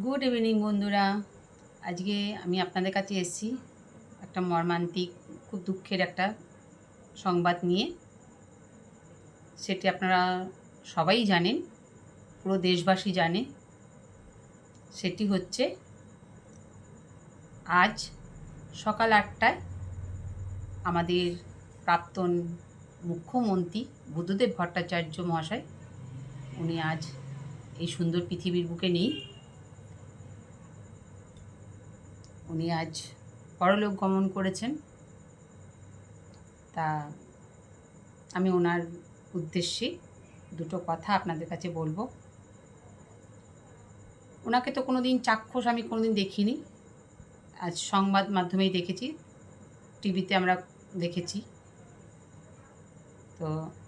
Good evening বন্ধুরা। আজকে আমি আপনাদের কাছে এসেছি একটা মর্মান্তিক, খুব দুঃখের একটা সংবাদ নিয়ে। সেটি আপনারা সবাই জানেন, পুরো দেশবাসী জানে। সেটি হচ্ছে আজ সকাল ৮টায় আমাদের প্রাক্তন মুখ্যমন্ত্রী বুদ্ধদেব ভট্টাচার্য মহাশয়, উনি আজ এই সুন্দর পৃথিবীর বুকে নেই। উনি আজ পরলোক গমন করেছেন। তা আমি ওনার উদ্দেশ্যে দুটো কথা আপনাদের কাছে বলবো। ওনাকে তো কোনো দিন চাক্ষুষ আমি কোনো দিন দেখিনি, আজ সংবাদ মাধ্যমেই দেখেছি, টিভিতে আমরা দেখেছি। তো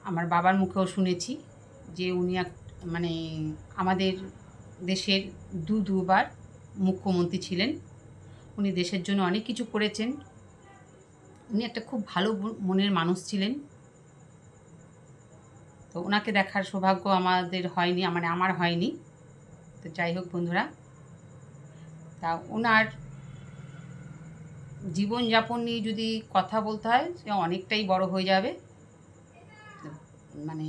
আমার বাবার মুখেও শুনেছি যে উনি মানে আমাদের দেশের দুবার মুখ্যমন্ত্রী ছিলেন। উনি দেশের জন্য অনেক কিছু করেছেন। উনি একটা খুব ভালো মনের মানুষ ছিলেন। তো ওনাকে দেখার সৌভাগ্য আমাদের হয়নি, মানে আমার হয়নি। তো যাই হোক বন্ধুরা, তা ওনার জীবনযাপন নিয়ে যদি কথা বলতে হয়, সে অনেকটাই বড় হয়ে যাবে। মানে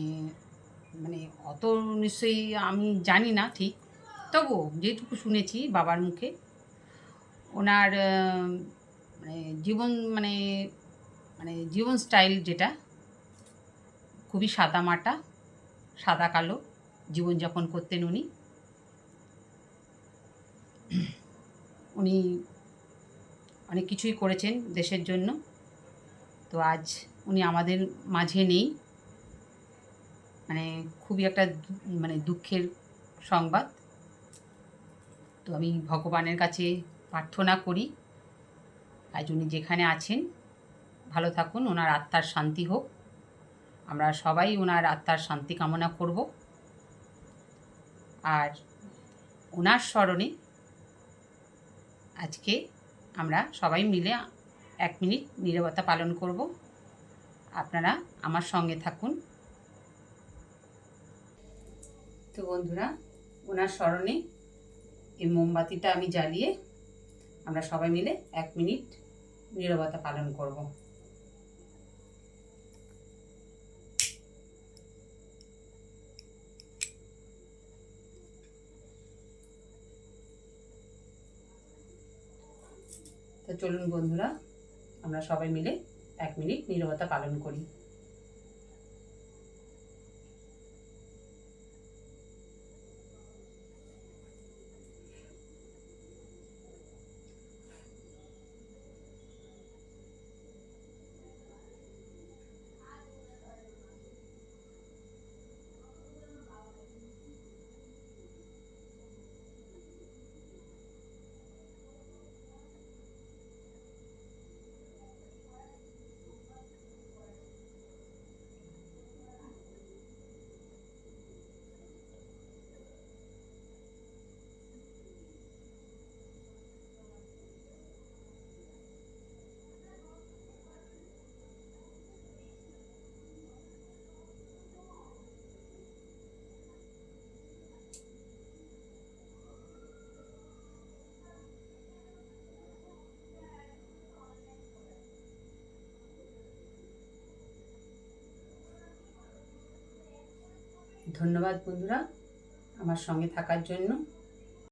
মানে অত নিশ্চয়ই আমি জানি না ঠিক, তবুও যেটুকু শুনেছি বাবার মুখে, ওনার মানে জীবন মানে মানে জীবন স্টাইল যেটা খুবই সাদামাটা, সাদা কালো জীবনযাপন করতেন উনি। উনি অনেক কিছুই করেছেন দেশের জন্য। তো আজ উনি আমাদের মাঝে নেই, মানে খুবই একটা মানে দুঃখের সংবাদ। তো আমি ভগবানের কাছে প্রার্থনা করি আজ উনি যেখানে আছেন ভালো থাকুন, ওনার আত্মার শান্তি হোক। আমরা সবাই ওনার আত্মার শান্তি কামনা করব। আর ওনার স্মরণে আজকে আমরা সবাই মিলে 1 মিনিট নীরবতা পালন করব। আপনারা আমার সঙ্গে থাকুন। তো বন্ধুরা, ওনার স্মরণে এই মোমবাতিটা আমি জ্বালিয়ে আমরা সবাই মিলে 1 মিনিট নীরবতা পালন করব। তো চলুন বন্ধুরা, আমরা সবাই মিলে 1 মিনিট নীরবতা পালন করি। ধন্যবাদ বন্ধুরা আমার সঙ্গে থাকার জন্য।